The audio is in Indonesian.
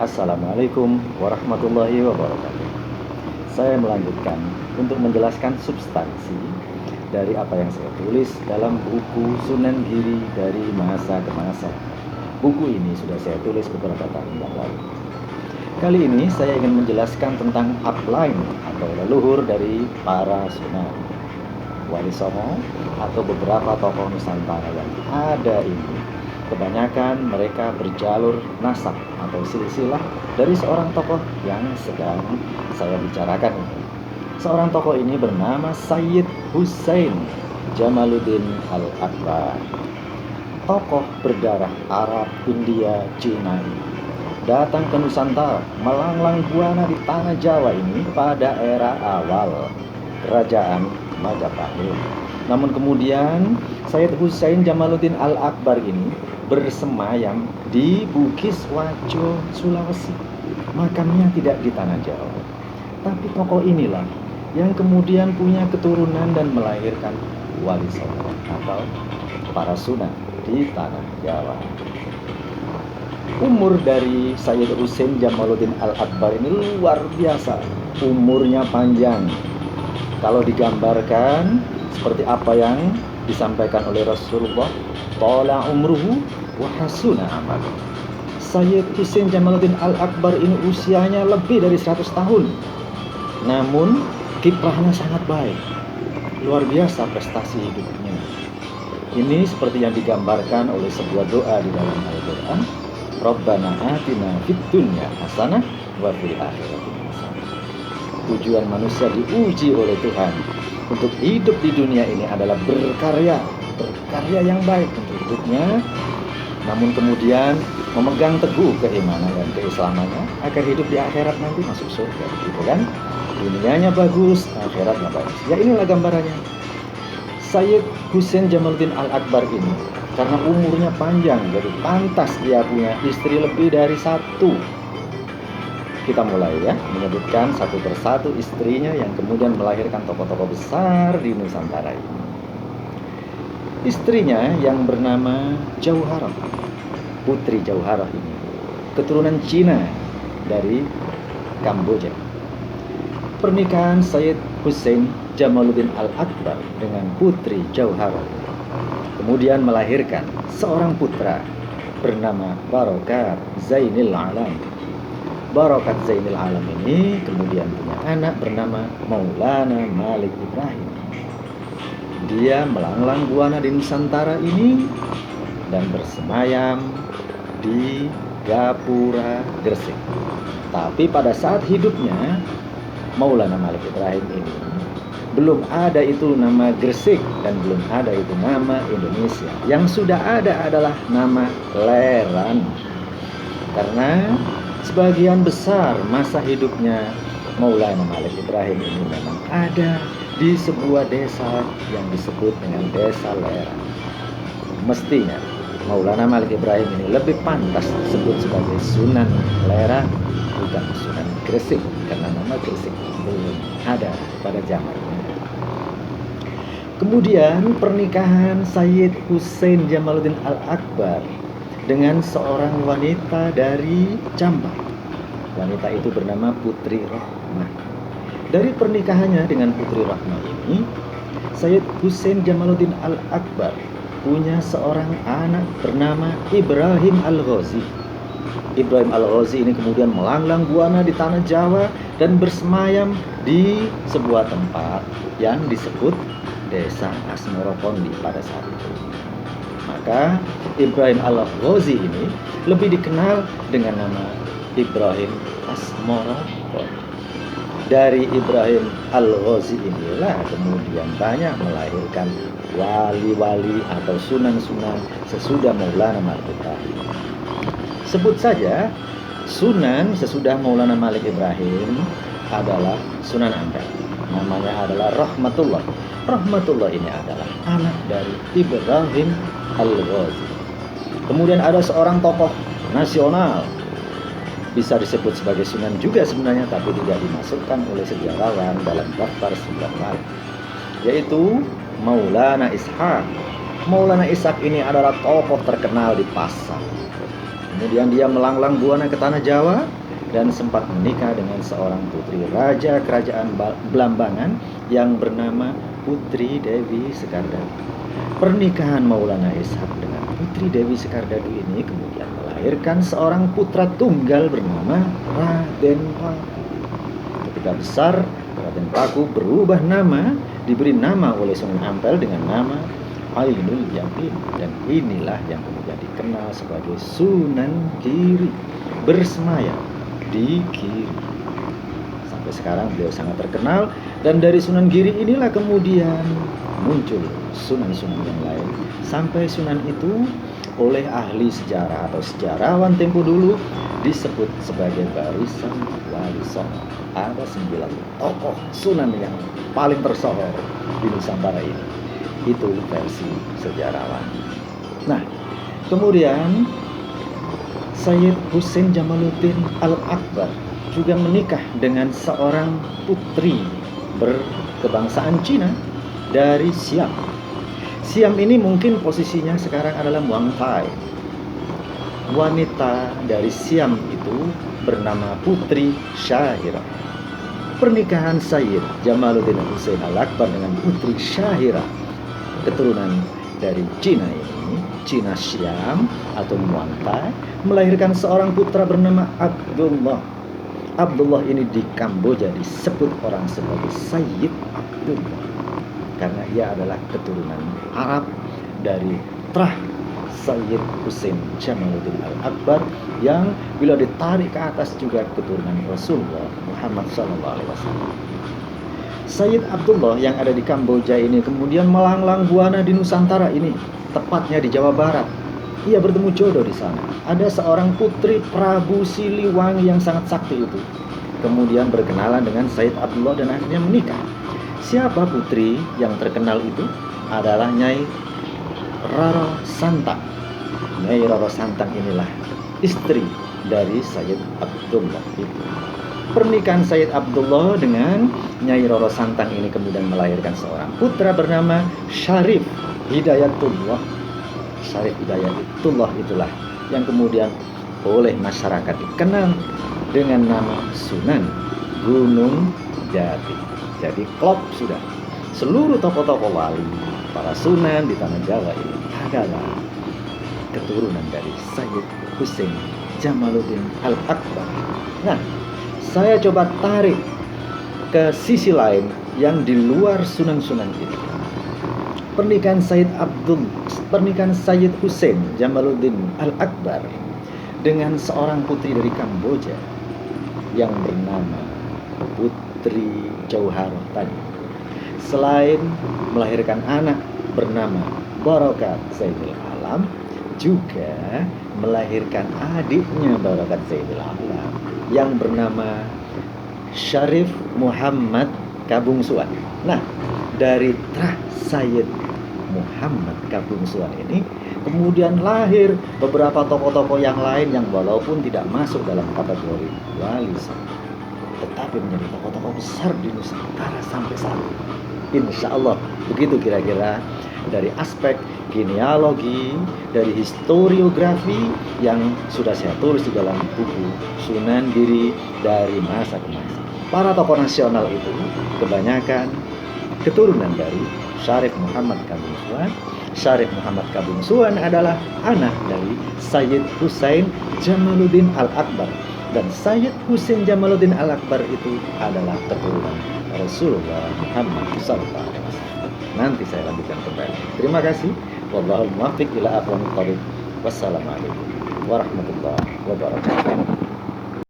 Assalamualaikum warahmatullahi wabarakatuh. Saya melanjutkan untuk menjelaskan substansi dari apa yang saya tulis dalam buku Sunan Giri dari masa ke masa. Buku ini sudah saya tulis beberapa tahun yang lalu. Kali ini saya ingin menjelaskan tentang upline atau leluhur dari para sunan, Wali Songo atau beberapa tokoh Nusantara yang ada ini. Kebanyakan mereka berjalur nasab atau silsilah dari seorang tokoh yang sedang saya bicarakan ini. Seorang tokoh ini bernama Sayyid Husain Jamaluddin Al-Akbar. Tokoh berdarah Arab, India, Cina ini datang ke Nusantara, melanglang buana di tanah Jawa ini pada era awal kerajaan Majapahit. Namun kemudian Sayyid Husain Jamaluddin Al-Akbar ini bersemayam di Bugis Wajo, Sulawesi. Makamnya tidak di tanah Jawa. Tapi tokoh inilah yang kemudian punya keturunan dan melahirkan Wali Songo atau para sunan di tanah Jawa. Umur dari Sayyid Husain Jamaluddin Al-Akbar ini luar biasa. Umurnya panjang. Kalau digambarkan seperti apa yang disampaikan oleh Rasulullah, Tala umruhu wa hasuna amaluhu. Sayyid Husain Jamaluddin Al-Akbar ini usianya lebih dari 100 tahun. Namun kiprahnya sangat baik. Luar biasa prestasi hidupnya. Ini seperti yang digambarkan oleh sebuah doa di dalam Al-Qur'an. Rabbana atina fid dunya hasanah wa fil akhirati hasanah. Tujuan manusia diuji oleh Tuhan untuk hidup di dunia ini adalah berkarya yang baik untuk hidupnya, namun kemudian memegang teguh keimanan dan keislamannya agar hidup di akhirat nanti masuk surga, gitu kan? Dunianya bagus, akhiratnya bagus. Ya inilah gambarannya. Sayyid Husain Jamaluddin Al-Akbar ini karena umurnya panjang, jadi pantas dia punya istri lebih dari satu. Kita mulai ya, menyebutkan satu persatu istrinya yang kemudian melahirkan tokoh-tokoh besar di Nusantara ini. Istrinya yang bernama Jauharah, Putri Jauharah ini keturunan Cina dari Kamboja. Pernikahan Sayyid Husain Jamaluddin Al-Akbar dengan Putri Jauharah kemudian melahirkan seorang putra bernama Barokat Zainil Alam. Barokat Zainil Alam ini kemudian punya anak bernama Maulana Malik Ibrahim. Dia melanglang buana di Nusantara ini dan bersemayam di Gapura, Gresik. Tapi pada saat hidupnya Maulana Malik Ibrahim ini belum ada itu nama Gresik dan belum ada itu nama Indonesia. Yang sudah ada adalah nama Leran. Karena sebagian besar masa hidupnya Maulana Malik Ibrahim ini memang ada di sebuah desa yang disebut dengan Desa Leran. Mestinya Maulana Malik Ibrahim ini lebih pantas disebut sebagai Sunan Leran, bukan Sunan Gresik, karena nama Gresik belum ada pada zamannya. Kemudian pernikahan Sayyid Husain Jamaluddin Al-Akbar dengan seorang wanita dari Jambi. Wanita itu bernama Putri Rahmah. Dari pernikahannya dengan Putri Rahmah ini, Sayyid Husain Jamaluddin Al-Akbar punya seorang anak bernama Ibrahim Al-Ghazi. Ibrahim Al-Ghazi ini kemudian melanglang buana di tanah Jawa dan bersemayam di sebuah tempat yang disebut Desa Asmoropondi pada saat itu. Maka Ibrahim Al-Ghazi ini lebih dikenal dengan nama Ibrahim Asmoropondi. Dari Ibrahim Al-Ghazi inilah kemudian banyak melahirkan wali-wali atau sunan-sunan sesudah Maulana Malik Ibrahim. Sebut saja sunan sesudah Maulana Malik Ibrahim adalah Sunan Ampel. Namanya adalah Rahmatullah. Rahmatullah ini adalah anak dari Ibrahim Al-Ghazi. Kemudian ada seorang tokoh nasional, bisa disebut sebagai sunan juga sebenarnya, tapi tidak dimasukkan oleh sejarawan dalam daftar 9 wali, yaitu Maulana Ishaq. Maulana Ishaq ini adalah tokoh terkenal di Pasar. Kemudian dia melanglang buana ke tanah Jawa dan sempat menikah dengan seorang putri raja kerajaan Blambangan yang bernama Putri Dewi Sekardadu. Pernikahan Maulana Ishak dengan Putri Dewi Sekardadu ini kemudian melahirkan seorang putra tunggal bernama Raden Paku. Ketika besar, Raden Paku berubah nama, diberi nama oleh Sunan Ampel dengan nama Ainul Yakin, dan inilah yang kemudian dikenal sebagai Sunan Giri, bersemayam di Giri. Sampai sekarang beliau sangat terkenal, dan dari Sunan Giri inilah kemudian muncul sunan-sunan yang lain, sampai sunan itu oleh ahli sejarah atau sejarawan tempo dulu disebut sebagai barisan wali songo. Ada 9 tokoh sunan yang paling tersohor di Nusantara ini. Itu versi sejarawan. Nah, kemudian Sayyid Husain Jamaluddin Al-Akbar juga menikah dengan seorang putri berkebangsaan Cina dari Siam. Siam ini mungkin posisinya sekarang adalah Muang Thai. Wanita dari Siam itu bernama Putri Syahira. Pernikahan Sayyid Jamaluddin Husain Al-Akbar dengan Putri Syahira, keturunan dari Cina ini, Cina Siam atau Muang Thai, melahirkan seorang putra bernama Abdullah. Abdullah ini di Kamboja disebut orang sebagai Sayyid Abdullah karena ia adalah keturunan Arab dari Trah Sayyid Husain Jamaluddin Al-Akbar yang bila ditarik ke atas juga keturunan Rasulullah Muhammad SAW. Sayyid Abdullah yang ada di Kamboja ini kemudian melanglang buana di Nusantara ini, tepatnya di Jawa Barat. Ia bertemu jodoh di sana. Ada seorang putri Prabu Siliwangi yang sangat sakti itu. Kemudian berkenalan dengan Sayyid Abdullah dan akhirnya menikah. Siapa putri yang terkenal itu? Adalah Nyai Roro Santang. Nyai Roro Santang inilah istri dari Sayyid Abdullah itu. Pernikahan Sayyid Abdullah dengan Nyai Roro Santang ini kemudian melahirkan seorang putra bernama Syarif Hidayatullah. Syarif Hidayatullah itulah yang kemudian oleh masyarakat dikenal dengan nama Sunan Gunung Jati. Jadi klop sudah. Seluruh tokoh-tokoh wali, para sunan di tanah Jawa ini adalah keturunan dari Sayyid Husain Jamaluddin Al-Akbar. Nah, saya coba tarik ke sisi lain yang di luar sunan-sunan ini. Pernikahan Sayyid Husain Jamaluddin Al-Akbar dengan seorang putri dari Kamboja yang bernama Putri Jauharoh tadi. Selain melahirkan anak bernama Barokat Zainul Alam, juga melahirkan adiknya Barokat Zainul Alam yang bernama Syarif Muhammad Kabungsuan. Nah, dari Trah Sayyid Muhammad Kabungsuan ini kemudian lahir beberapa tokoh-tokoh yang lain yang walaupun tidak masuk dalam kategori wali songo, tetapi menjadi tokoh-tokoh besar di Nusantara sampai saat ini. Insya Allah begitu kira-kira dari aspek genealogi, dari historiografi yang sudah saya tulis di dalam buku Sunan Giri dari masa ke masa. Para tokoh nasional itu kebanyakan keturunan dari Syarif Muhammad Kabungsuan. Syarif Muhammad Kabungsuan adalah anak dari Sayyid Husain Jamaluddin Al-Akbar. Dan Sayyid Husain Jamaluddin Al-Akbar itu adalah keturunan Rasulullah Muhammad SAW. Nanti saya lanjutkan kembali. Terima kasih. Wallahul muwaffiq ila aqwamit thoriq. Wassalamualaikum warahmatullahi wabarakatuh.